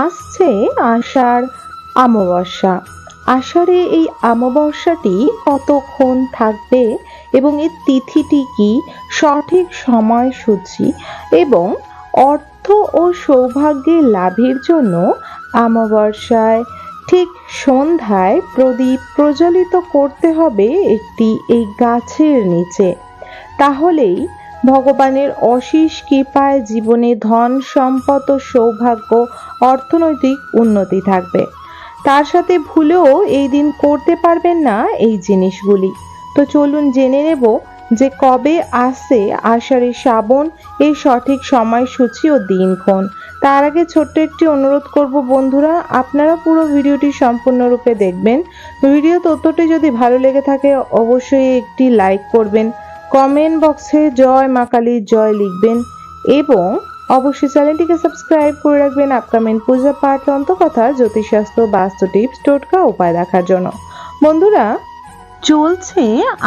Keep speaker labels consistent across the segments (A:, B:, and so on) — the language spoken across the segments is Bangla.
A: আসছে আষাঢ় অমাবস্যা। আষাঢ়ে এই অমাবস্যাটি কতক্ষণ থাকবে এবং এর তিথিটি কি, সঠিক সময়সূচি এবং অর্থ ও সৌভাগ্যের লাভের জন্য অমাবস্যায় ঠিক সন্ধ্যায় প্রদীপ প্রজ্বলিত করতে হবে একটি এই গাছের নিচে। তাহলেই ভগবানের অশেষ কৃপায় জীবনে ধন সম্পদ ও সৌভাগ্য, অর্থনৈতিক উন্নতি থাকবে। তার সাথে ভুলেও এই দিন করতে পারবেন না এই জিনিসগুলি। তো চলুন জেনে নেব যে কবে আসছে আষাঢ়ে শ্রাবণ, এই সঠিক সময়সূচি ও দিনক্ষণ। তার আগে ছোট্ট একটি অনুরোধ করব বন্ধুরা, আপনারা পুরো ভিডিওটি সম্পূর্ণরূপে দেখবেন। ভিডিও তথ্যটি যদি ভালো লেগে থাকে অবশ্যই একটি লাইক করবেন, কমেন্ট বক্সে জয় মা কালীর জয় লিখবেন এবং অবশ্যই চ্যানেলটিকে সাবস্ক্রাইব করে রাখবেন আপকামিং পূজা পাঠ, তন্ত্রকথা, জ্যোতিষশাস্ত্র, বাস্তু টিপস, টোটকা উপায় দেখার জন্য। বন্ধুরা, চলছে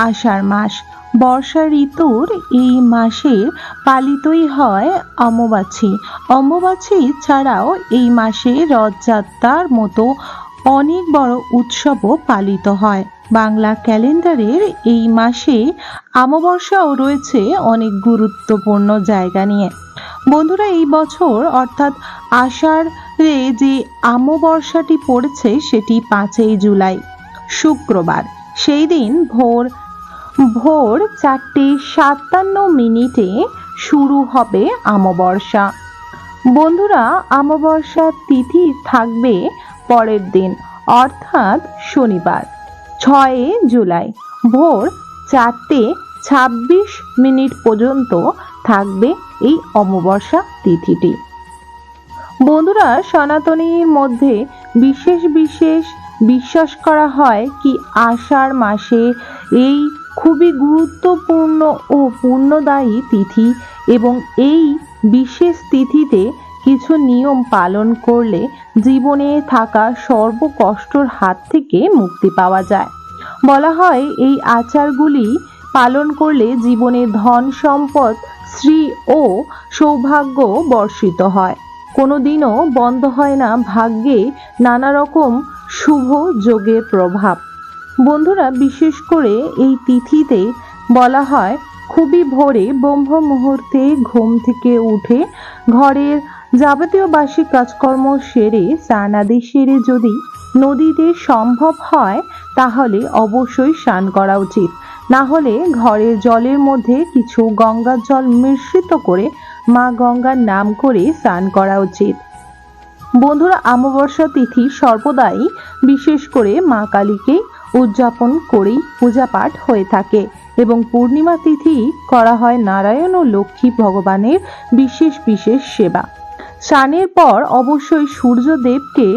A: আষাঢ় মাস। বর্ষা ঋতুর এই মাসের পালিতই হয় অম্বুবাচী। অম্বুবাচী ছাড়াও এই মাসে রথযাত্রার মতো অনেক বড় উৎসবও পালিত হয়। বাংলা ক্যালেন্ডারের এই মাসে অমাবস্যাও রয়েছে অনেক গুরুত্বপূর্ণ জায়গা নিয়ে। বন্ধুরা, এই বছর অর্থাৎ আষাঢ়ে যে অমাবস্যাটি পড়েছে সেটি 5ই জুলাই, শুক্রবার। সেই দিন ভোর 4:57 শুরু হবে অমাবস্যা। বন্ধুরা, অমাবস্যা তিথি থাকবে পরের দিন অর্থাৎ শনিবার 6 জুলাই ভোর 4:26 পর্যন্ত থাকবে এই অমাবস্যা তিথিটি। বন্ধুরা, সনাতনীর মধ্যে বিশেষ বিশেষ বিশ্বাস করা হয় কি আষাঢ় মাসে এই খুবই গুরুত্বপূর্ণ ও পুণ্যদায়ী তিথি এবং এই বিশেষ তিথিতে কিছু নিয়ম পালন করলে জীবনে থাকা সর্বকষ্টর হাত থেকে মুক্তি পাওয়া যায়। বলা হয় এই আচারগুলি পালন করলে জীবনে ধন সম্পদ, শ্রী ও সৌভাগ্য বর্ষিত হয়। কোনোদিনও বন্ধ হয় না ভাগ্যে নানা রকম শুভ যোগের প্রভাব। বন্ধুরা, বিশেষ করে এই তিথিতে বলা হয় খুবই ভোরে ব্রহ্ম মুহূর্তে ঘুম থেকে উঠে ঘরের যাবতীয় বাসি কাজকর্ম সেরে স্নান আদি সেরে যদি নদীতে সম্ভব হয় তাহলে অবশ্যই স্নান করা উচিত। না হলে ঘরের জলের মধ্যে কিছু গঙ্গার জল মিশ্রিত করে মা গঙ্গার নাম করে স্নান করা উচিত। বন্ধুরা, অমাবস্যা তিথি সর্বদাই বিশেষ করে মা কালীকে উদযাপন করেই পূজা পাঠ হয়ে থাকে এবং পূর্ণিমা তিথি করা হয় নারায়ণ ও লক্ষ্মী ভগবানের বিশেষ বিশেষ সেবা। স্নানের পর অবশ্যই সূর্যদেবকে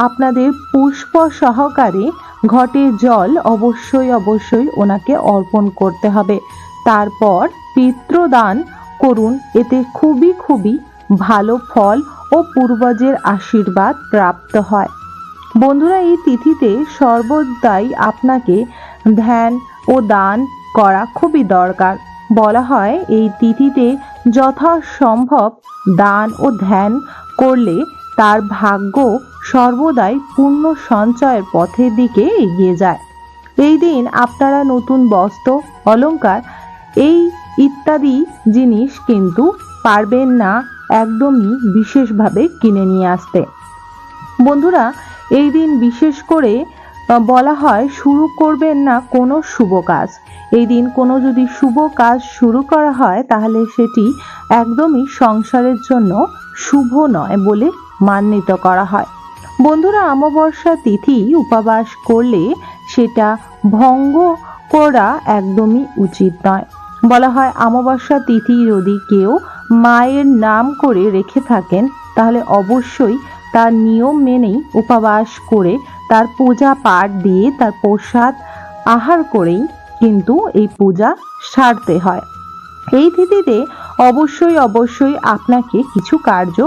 A: আপনাদের পুষ্প সহকারে ঘটে জল অবশ্যই ওনাকে অর্পণ করতে হবে। তারপর পিতৃদান করুন, এতে খুবই ভালো ফল ও পূর্বজের আশীর্বাদ প্রাপ্ত হয়। বন্ধুরা, এই তিথিতে সর্বদাই আপনাকে ধ্যান ও দান করা খুবই দরকার। বলা হয় এই তিথিতে যথাসম্ভব দান ও ধ্যান করলে তার ভাগ্য সর্বদাই পূর্ণ সঞ্চয়ের পথের দিকে এগিয়ে যায়। এই দিন আপনারা নতুন বস্ত্র, অলংকার এই ইত্যাদি জিনিস কিন্তু পারবেন না একদমই বিশেষভাবে কিনে নিয়ে আসতে। বন্ধুরা, এই দিন বিশেষ করে বলা হয় শুরু করবেন না কোনো শুভ কাজ। এই দিন কোনো যদি শুভ কাজ শুরু করা হয় তাহলে সেটি একদমই সংসারের জন্য শুভ নয় বলে মান্যিত করা হয়। বন্ধুরা, অমাবস্যা তিথি উপবাস করলে সেটা ভঙ্গ করা একদমই উচিত নয়। বলা হয় অমাবস্যা তিথি যদি কেউ মায়ের নাম করে রেখে থাকেন তাহলে অবশ্যই তার নিয়ম মেনেই উপবাস করে তার পূজা পাঠ দিয়ে তার প্রসাদ আহার করেই কিন্তু এই পূজা সারতে হয়। এই তিথিতে অবশ্যই আপনাকে কিছু কার্য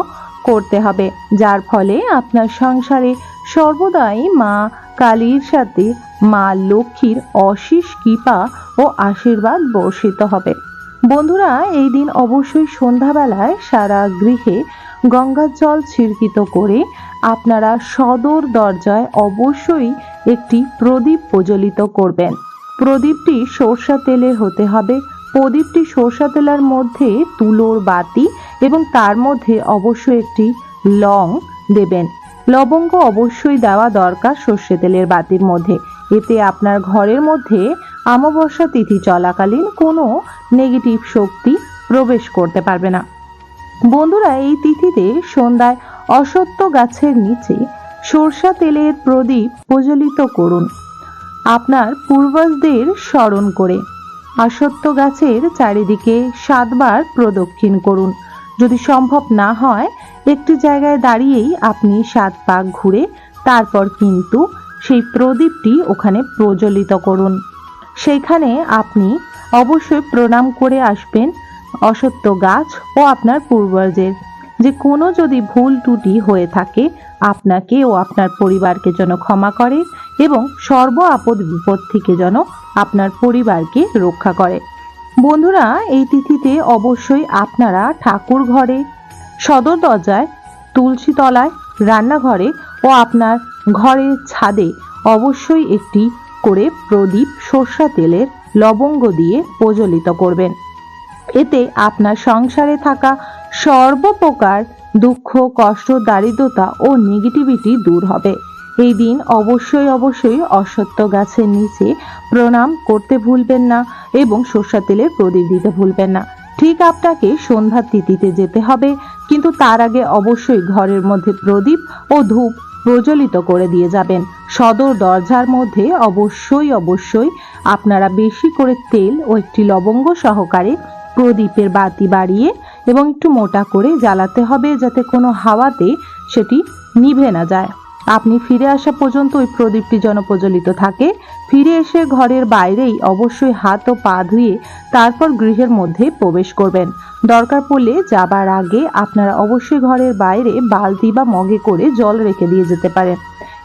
A: করতে হবে যার ফলে আপনার সংসারে সর্বদাই মা কালীর সাথে মা লক্ষ্মীর অশেষ কৃপা ও আশীর্বাদ বর্ষিত হবে। বন্ধুরা, এই দিন অবশ্যই সন্ধ্যাবেলায় সারা গৃহে গঙ্গার জল ছিড়কিত করে আপনারা সদর দরজায় অবশ্যই একটি প্রদীপ প্রজ্বলিত করবেন। প্রদীপটি সরষা তেলের হতে হবে। প্রদীপটি সরষা তেলের মধ্যে তুলোর বাতি এবং তার মধ্যে অবশ্যই একটি লং দেবেন। লবঙ্গ অবশ্যই দেওয়া দরকার সর্ষে তেলের বাতির মধ্যে। এতে আপনার ঘরের মধ্যে অমাবস্যা তিথি চলাকালীন কোনো নেগেটিভ শক্তি প্রবেশ করতে পারবে না। বন্ধুরা, এই তিথিতে সন্ধ্যায় অশ্বত্থ গাছের নিচে সরষা তেলের প্রদীপ প্রজ্বলিত করুন আপনার পূর্বজদের স্মরণ করে। অশ্বত্থ গাছের চারিদিকে 7 বার প্রদক্ষিণ করুন। যদি সম্ভব না হয় একটি জায়গায় দাঁড়িয়েই আপনি 7 পাক ঘুরে তারপর কিন্তু সেই প্রদীপটি ওখানে প্রজ্বলিত করুন। সেইখানে আপনি অবশ্যই প্রণাম করে আসবেন অশ্বত্থ গাছ ও আপনার পূর্বজের। যে কোনো যদি ভুল ত্রুটি হয়ে থাকে আপনাকে ও আপনার পরিবারকে যেন ক্ষমা করে এবং সর্ব আপদ বিপদ থেকে যেন আপনার পরিবারকে রক্ষা করে। বন্ধুরা, এই তিথিতে অবশ্যই আপনারা ঠাকুর ঘরে, সদর দরজায়, তুলসী তলায়, রান্নাঘরে ও আপনার ঘরের ছাদে অবশ্যই একটি করে প্রদীপ সরষা তেলের লবঙ্গ দিয়ে প্রজ্বলিত করবেন। এতে আপনার সংসারে থাকা সর্বপ্রকার দুঃখ, কষ্ট, দারিদ্রতা ও নেগেটিভিটি দূর হবে। এই দিন অবশ্যই অশ্বত্থ গাছের নিচে প্রণাম করতে ভুলবেন না এবং সরষা তেলের প্রদীপ দিতে ভুলবেন না। ঠিক আপনাকে সন্ধ্যার তিথিতে যেতে হবে, কিন্তু তার আগে অবশ্যই ঘরের মধ্যে প্রদীপ ও ধূপ প্রজ্বলিত করে দিয়ে যাবেন। সদর দরজার মধ্যে অবশ্যই আপনারা বেশি করে তেল ও একটি লবঙ্গ সহকারে প্রদীপের বাতি বাড়িয়ে এবং একটু মোটা করে জ্বালাতে হবে, যাতে কোনো হাওয়াতে সেটি নিভে না যায়। আপনি ফিরে আসা পর্যন্ত ওই প্রদীপটি যেন প্রজ্বলিত থাকে। ফিরে এসে ঘরের বাইরেই অবশ্যই হাত ও পা ধুয়ে তারপর গৃহের মধ্যে প্রবেশ করবেন। দরকার পড়লে যাবার আগে আপনারা অবশ্যই ঘরের বাইরে বালতি বা মগে করে জল রেখে দিয়ে যেতে পারেন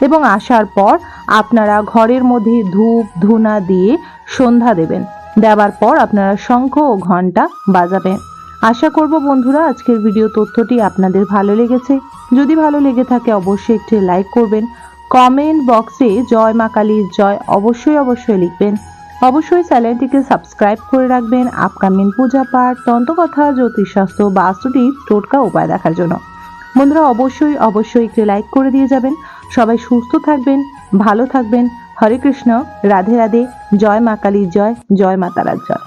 A: এবং আসার পর আপনারা ঘরের মধ্যে ধূপ ধুনা দিয়ে সন্ধ্যা দেবেন। দেওয়ার পর আপনারা শঙ্খ ও ঘণ্টা বাজাবেন। আশা করব বন্ধুরা আজকের ভিডিও তথ্যটি আপনাদের ভালো লেগেছে। যদি ভালো লেগে থাকে অবশ্যই একটি লাইক করবেন। কমেন্ট বক্সে জয় মা কালীর জয় অবশ্যই লিখবেন। অবশ্যই চ্যানেলটিকে সাবস্ক্রাইব করে রাখবেন আপকামিং পূজা পাঠ, তন্ত্রকথা, জ্যোতিষশাস্ত্র, বাস্তু টিপস, টোটকা উপায় দেখার জন্য। বন্ধুরা অবশ্যই একটি লাইক করে দিয়ে যাবেন। সবাই সুস্থ থাকবেন, ভালো থাকবেন। হরে কৃষ্ণ, রাধে রাধে। জয় মা কালীর জয়, জয় মা তারার জয়।